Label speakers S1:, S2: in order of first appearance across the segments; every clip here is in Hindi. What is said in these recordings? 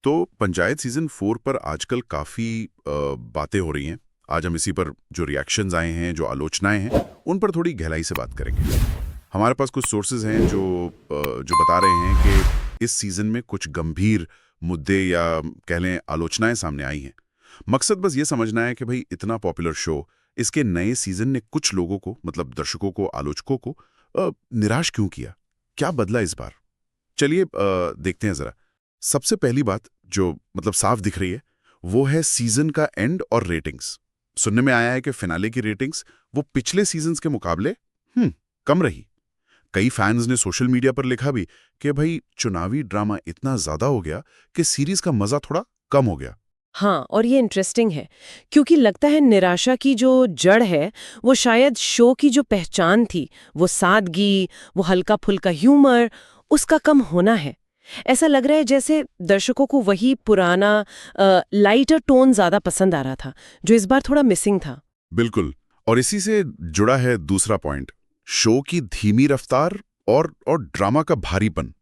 S1: तो पंचायत सीजन 4 पर आजकल काफ़ी बातें हो रही हैं। आज हम इसी पर जो रिएक्शंस आए हैं, जो आलोचनाएं हैं, उन पर थोड़ी गहराई से बात करेंगे। हमारे पास कुछ सोर्सेज हैं जो बता रहे हैं कि इस सीजन में कुछ गंभीर मुद्दे या कह लें आलोचनाएं सामने आई हैं। मकसद बस ये समझना है कि भाई इतना पॉपुलर शो, इसके नए सीजन ने कुछ लोगों को, मतलब दर्शकों को, आलोचकों को निराश क्यों किया? क्या बदला इस बार? चलिए देखते हैं जरा। सबसे पहली बात जो मतलब साफ दिख रही है वो है सीजन का एंड और रेटिंग्स। सुनने में आया है कि फिनाले की रेटिंग्स वो पिछले सीजन्स के मुकाबले कम रही। कई फैंस ने सोशल मीडिया पर लिखा भी कि भाई चुनावी ड्रामा इतना ज्यादा हो गया कि सीरीज का मजा थोड़ा कम हो गया।
S2: हाँ, और ये इंटरेस्टिंग है क्योंकि लगता है निराशा की जो जड़ है वो शायद शो की जो पहचान थी, वो सादगी, वो हल्का फुल्का ह्यूमर, उसका कम होना है। ऐसा लग रहा है जैसे दर्शकों को वही पुराना लाइटर टोन ज्यादा पसंद आ रहा था, जो इस बार थोड़ा मिसिंग था।
S1: बिल्कुल। और इसी से जुड़ा है दूसरा पॉइंट, शो की धीमी रफ्तार और ड्रामा का भारीपन।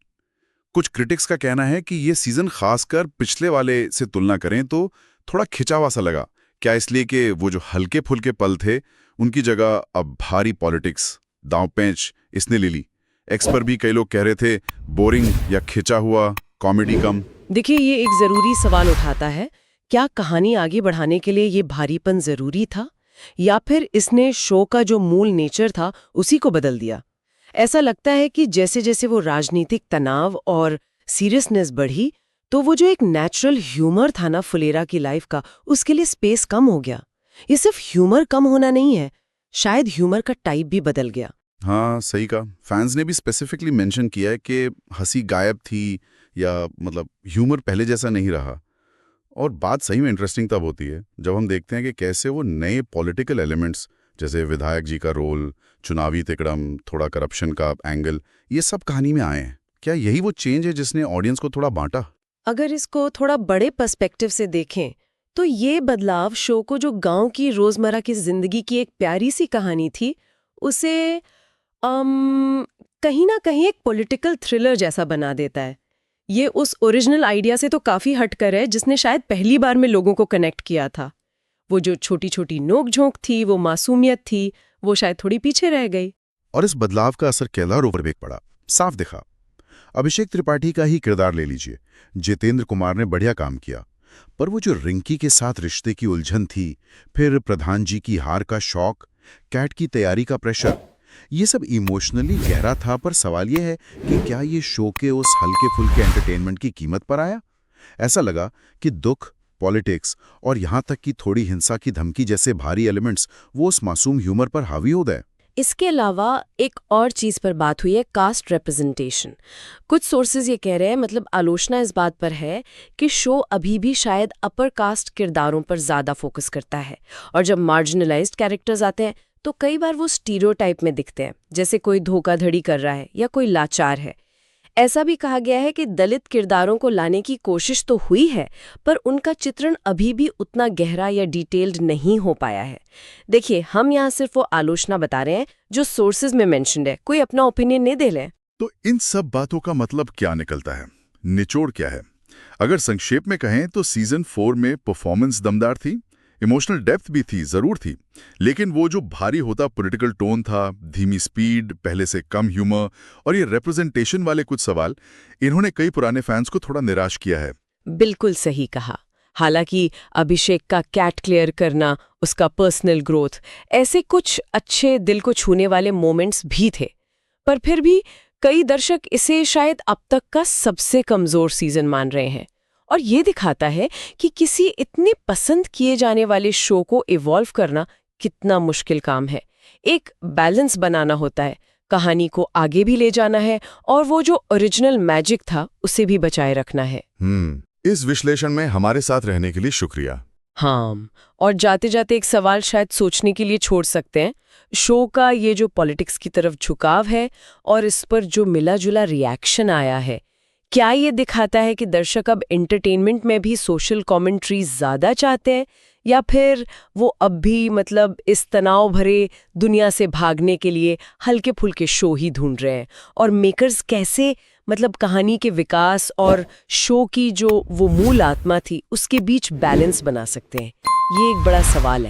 S1: कुछ क्रिटिक्स का कहना है कि ये सीजन खासकर पिछले वाले से तुलना करें तो थोड़ा खिंचावा सा लगा। क्या इसलिए कि वो जो हल्के फुल्के पल थे उनकी जगह अब भारी पॉलिटिक्स, दांव-पेंच इसने ले ली। एक्स पर भी कई लोग कह रहे थे बोरिंग या खिंचा हुआ, कॉमेडी कम।
S2: देखिए, ये एक जरूरी सवाल उठाता है, क्या कहानी आगे बढ़ाने के लिए ये भारीपन जरूरी था, या फिर इसने शो का जो मूल नेचर था उसी को बदल दिया। ऐसा लगता है कि जैसे जैसे वो राजनीतिक तनाव और सीरियसनेस बढ़ी, तो वो जो एक नेचुरल ह्यूमर था ना फुलेरा की लाइफ का, उसके लिए स्पेस कम हो गया। ये सिर्फ ह्यूमर कम होना नहीं है, शायद ह्यूमर का टाइप भी बदल गया।
S1: हाँ, सही कहा। फैंस ने भी स्पेसिफिकली मेंशन किया है कि हंसी गायब थी या मतलब ह्यूमर पहले जैसा नहीं रहा। और बात सही में इंटरेस्टिंग तब होती है जब हम देखते हैं कि कैसे वो नए पॉलिटिकल एलिमेंट्स जैसे विधायक जी का रोल, चुनावी तिकड़म, थोड़ा करप्शन का एंगल, ये सब कहानी में आए हैं। क्या यही वो चेंज है जिसने ऑडियंस को थोड़ा बांटा?
S2: अगर इसको थोड़ा बड़े पर्सपेक्टिव से देखें तो ये बदलाव शो को जो गांव की रोजमर्रा की जिंदगी की एक प्यारी सी कहानी थी, उसे कहीं ना कहीं एक पॉलिटिकल थ्रिलर जैसा बना देता है। ये उस ओरिजिनल आइडिया से तो काफी हटकर है जिसने शायद पहली बार में लोगों को कनेक्ट किया था। वो जो छोटी छोटी नोक-झोंक थी, वो मासूमियत थी, वो शायद थोड़ी पीछे रह गई।
S1: और इस बदलाव का असर किरदारों पर भी पड़ा, साफ दिखा। अभिषेक त्रिपाठी का ही किरदार ले लीजिए। जितेंद्र कुमार ने बढ़िया काम किया, पर वो जो रिंकी के साथ रिश्ते की उलझन थी, फिर प्रधान जी की हार का शौक, कैट की तैयारी का प्रेशर, ये सब इमोशनली गहरा था। पर सवाल ये है कि क्या ये शो के उस हल्के फुल्के एंटरटेनमेंट की कीमत पर आया? ऐसा लगा कि दुख, पॉलिटिक्स और यहाँ तक कि थोड़ी हिंसा की धमकी जैसे भारी एलिमेंट्स वो उस मासूम ह्यूमर पर हावी हो गए।
S2: इसके अलावा एक और चीज पर बात हुई है, कास्ट रिप्रेजेंटेशन। कुछ सोर्सेज ये कह रहे हैं, मतलब आलोचना इस बात पर है कि शो अभी भी शायद अपर कास्ट किरदारों पर ज्यादा फोकस करता है, और जब मार्जिनलाइज्ड कैरेक्टर्स आते हैं तो कई बार वो स्टीरियोटाइप में दिखते हैं, जैसे कोई धोखाधड़ी कर रहा है या कोई लाचार है। ऐसा भी कहा गया है कि दलित किरदारों को लाने की कोशिश तो हुई है, पर उनका चित्रण अभी भी उतना गहरा या डिटेल्ड नहीं हो पाया है। देखिए, हम यहाँ सिर्फ वो आलोचना बता रहे हैं जो सोर्सेज में मेंशन्ड है, कोई अपना ओपिनियन नहीं दे रहे।
S1: तो इन सब बातों का मतलब क्या निकलता है? निचोड़ क्या है? अगर संक्षेप में कहें तो सीजन 4 में परफॉर्मेंस दमदार थी, इमोशनल डेप्थ भी थी, जरूर थी, लेकिन वो जो भारी होता पॉलिटिकल टोन था, धीमी स्पीड, पहले से कम ह्यूमर और ये रिप्रेजेंटेशन वाले कुछ सवाल, इन्होंने कई पुराने फैंस को थोड़ा निराश किया है।
S2: बिल्कुल सही कहा। हालांकि अभिषेक का कैट क्लियर करना, उसका पर्सनल ग्रोथ, ऐसे कुछ अच्छे दिल को छूने वाले मोमेंट्स भी थे, पर फिर भी कई दर्शक इसे शायद अब तक का सबसे कमजोर सीजन मान रहे हैं। और ये दिखाता है कि किसी इतने पसंद किए जाने वाले शो को इवॉल्व करना कितना मुश्किल काम है। एक बैलेंस बनाना होता है, कहानी को आगे भी ले जाना है और वो जो ओरिजिनल मैजिक था उसे भी बचाए रखना है।
S1: इस विश्लेषण में हमारे साथ रहने के लिए शुक्रिया।
S2: हाँ, और जाते जाते एक सवाल शायद सोचने के लिए छोड़ सकते हैं। शो का ये जो पॉलिटिक्स की तरफ झुकाव है और इस पर जो मिला जुला रिएक्शन आया है, क्या ये दिखाता है कि दर्शक अब एंटरटेनमेंट में भी सोशल कमेंट्री ज्यादा चाहते हैं, या फिर वो अब भी मतलब इस तनाव भरे दुनिया से भागने के लिए हल्के फुल्के शो ही ढूंढ रहे हैं? और मेकर्स कैसे मतलब कहानी के विकास और शो की जो वो मूल आत्मा थी उसके बीच बैलेंस बना सकते हैं? ये एक बड़ा सवाल है।